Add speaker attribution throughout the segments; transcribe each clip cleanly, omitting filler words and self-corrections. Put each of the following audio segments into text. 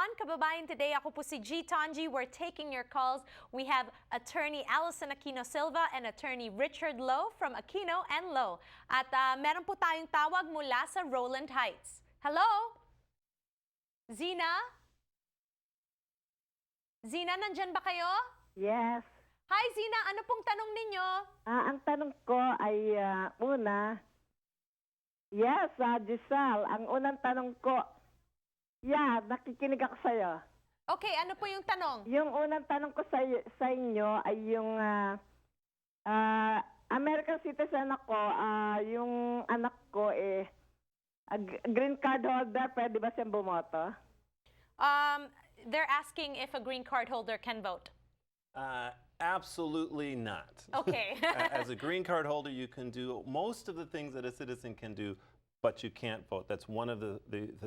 Speaker 1: on Kababayan Today. Ako po si G. Tanji. We're taking your calls. We have Attorney Allison Aquino Silva and Attorney Richard Loew from Aquino and Loew. At meron po tayong tawag mula sa Rowland Heights. Hello? Zina? Zina, nandyan ba kayo?
Speaker 2: Yes.
Speaker 1: Hi, Zina. Ano pong tanong ninyo?
Speaker 2: Ang tanong ko ay una, yes, Giselle, ang unang tanong ko, nakikinig ako sa'yo.
Speaker 1: Okay, ano po yung tanong?
Speaker 2: Yung unang tanong ko sa inyo ay yung American citizen ako, yung anak ko green card holder, pwede ba siyang bumoto?
Speaker 1: They're asking if a green card holder can vote.
Speaker 3: Absolutely not.
Speaker 1: Okay.
Speaker 3: As a green card holder, you can do most of the things that a citizen can do, but you can't vote. That's one of the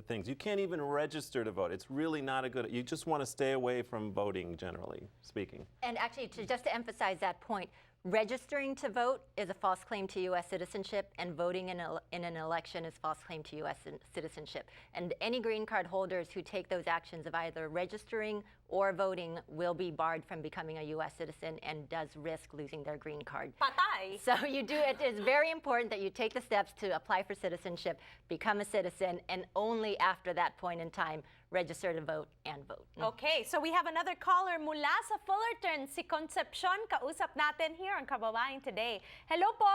Speaker 3: things. You can't even register to vote. It's really not a good, you just want to stay away from voting, generally speaking.
Speaker 4: And actually, just to emphasize that point, registering to vote is a false claim to U.S. citizenship, and voting in an election is false claim to U.S. citizenship. And any green card holders who take those actions of either registering or voting will be barred from becoming a U.S. citizen and does risk losing their green card.
Speaker 1: Patay!
Speaker 4: So it is very important that you take the steps to apply for citizenship, become a citizen, and only after that point in time, register to vote and vote.
Speaker 1: Okay, so we have another caller mula sa Fullerton, si Concepcion. Kausap natin here on Kababayan Today. Hello po!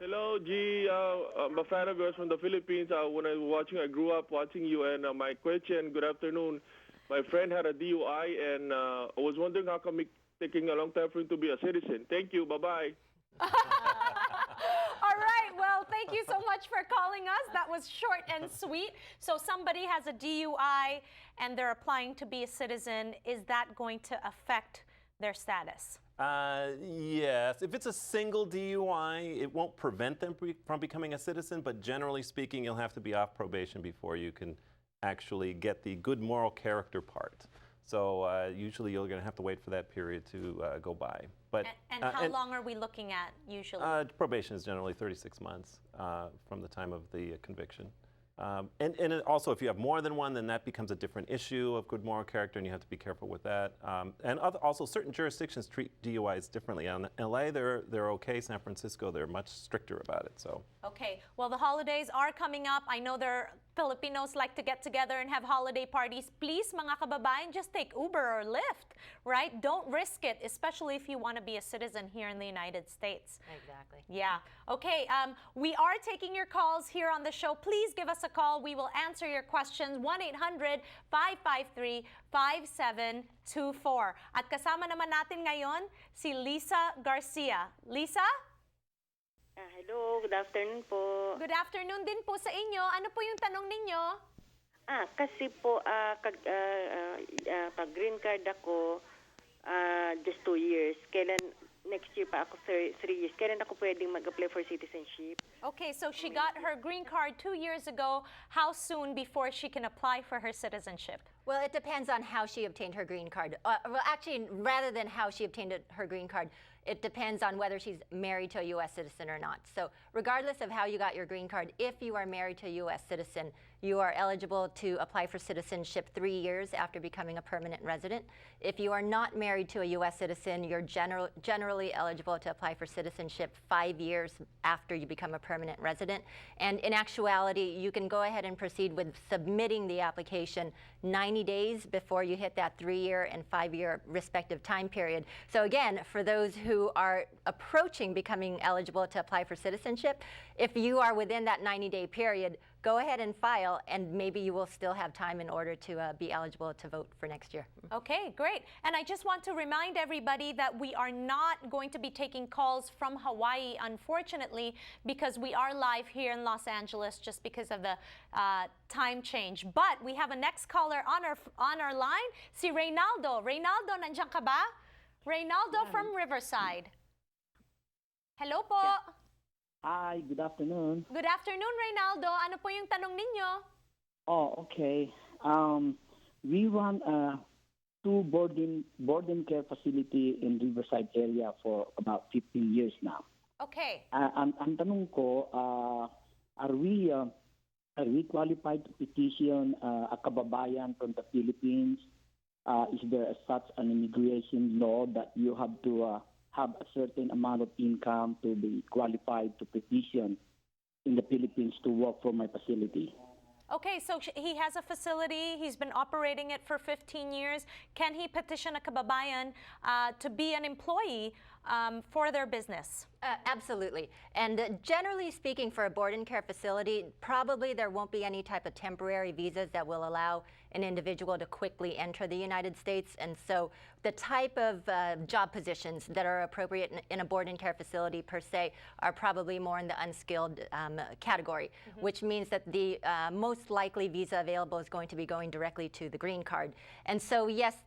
Speaker 5: Hello, G. I'm a fan of yours from the Philippines. When I was watching, I grew up watching you. And my question, good afternoon. My friend had a DUI, and I was wondering how come it's taking a long time for him to be a citizen. Thank you. Bye-bye.
Speaker 1: All right, well, thank you so much for calling us. That was short and sweet. So somebody has a DUI and they're applying to be a citizen. Is that going to affect their status?
Speaker 3: Yes. If it's a single DUI, it won't prevent them from becoming a citizen, but generally speaking, you'll have to be off probation before you can actually get the good moral character part. So usually you're going to have to wait for that period to go by. But
Speaker 1: and how long are we looking at usually?
Speaker 3: Probation is generally 36 months from the time of the conviction. And also, if you have more than one, then that becomes a different issue of good moral character, and you have to be careful with that. And also, certain jurisdictions treat DUIs differently. In LA, they're okay. San Francisco, they're much stricter about it. So.
Speaker 1: Okay. Well, the holidays are coming up. I know Filipinos like to get together and have holiday parties. Please, mga kababayan, just take Uber or Lyft, right? Don't risk it, especially if you want to be a citizen here in the United States.
Speaker 4: Exactly.
Speaker 1: Yeah. Okay. We are taking your calls here on the show. Please give us a call. We will answer your questions. 1-800-553-5724. At kasama naman natin ngayon si Lisa Garcia. Lisa?
Speaker 2: Hello, good afternoon po.
Speaker 1: Good afternoon din po sa inyo. Ano po yung tanong ninyo?
Speaker 2: Kasi po, pag green card ako, just 2 years. Next year pa ako 3 years. Kailan ako pwedeng mag-apply for citizenship?
Speaker 1: Okay, so she got her green card 2 years ago. How soon before she can apply for her citizenship?
Speaker 4: Well, it depends on how she obtained her green card. Well, actually, rather than how she obtained her green card, it depends on whether she's married to a U.S. citizen or not. So regardless of how you got your green card, if you are married to a U.S. citizen, you are eligible to apply for citizenship 3 years after becoming a permanent resident. If you are not married to a U.S. citizen, you're generally eligible to apply for citizenship 5 years after you become a permanent resident. And in actuality, you can go ahead and proceed with submitting the application 90 days before you hit that 3-year and 5-year respective time period. So again, for those who are approaching becoming eligible to apply for citizenship, if you are within that 90-day period, go ahead and file, and maybe you will still have time in order to be eligible to vote for next year.
Speaker 1: Okay, great. And I just want to remind everybody that we are not going to be taking calls from Hawaii, unfortunately, because we are live here in Los Angeles just because of the time change. But we have a next caller on our line, si Reynaldo. Reynaldo, nandiyan ka ba? Reynaldo from Riverside. Hello po.
Speaker 6: Yeah. Hi, good afternoon.
Speaker 1: Good afternoon, Reynaldo. Ano po yung tanong ninyo?
Speaker 6: Oh, okay. We run two boarding care facility in Riverside area for about 15 years now.
Speaker 1: Okay.
Speaker 6: Ang tanong ko, are we Are we qualified to petition a kababayan from the Philippines? Is there such an immigration law that you have to have a certain amount of income to be qualified to petition in the Philippines to work for my facility?
Speaker 1: Okay, so he has a facility. He's been operating it for 15 years. Can he petition a kababayan to be an employee for their business?
Speaker 4: Absolutely. And generally speaking, for a board and care facility, probably there won't be any type of temporary visas that will allow an individual to quickly enter the United States. And so the type of job positions that are appropriate in a board and care facility per se are probably more in the unskilled category, which means that the most likely visa available is going to be going directly to the green card. And so yes,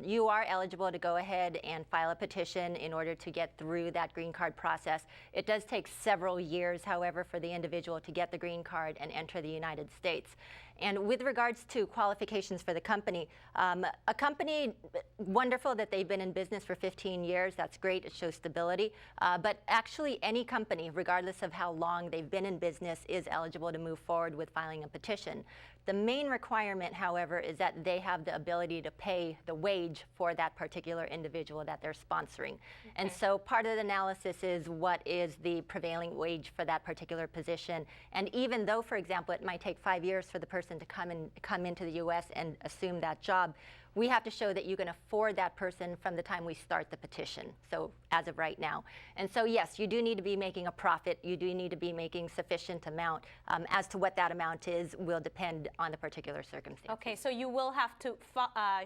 Speaker 4: you are eligible to go ahead and file a petition in order to get through that green card process. It does take several years, however, for the individual to get the green card and enter the United States. And with regards to qualifications for the company, a company, wonderful that they've been in business for 15 years. That's great. It shows stability. But actually, any company, regardless of how long they've been in business, is eligible to move forward with filing a petition. The main requirement, however, is that they have the ability to pay the wage for that particular individual that they're sponsoring. Okay. And so part of the analysis is what is the prevailing wage for that particular position. And even though, for example, it might take 5 years for the person to come into the U.S. and assume that job, we have to show that you can afford that person from the time we start the petition, so as of right now. And so yes, you do need to be making a profit. You do need to be making sufficient amount. As to what that amount is will depend on the particular circumstance.
Speaker 1: Okay, so you will have to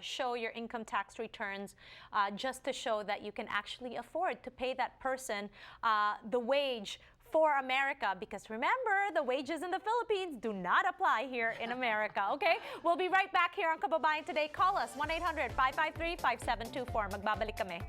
Speaker 1: show your income tax returns just to show that you can actually afford to pay that person the wage for America, because remember, the wages in the Philippines do not apply here in America, okay? We'll be right back here on Kababayan Today. Call us, 1-800-553-5724. Magbabalik kami.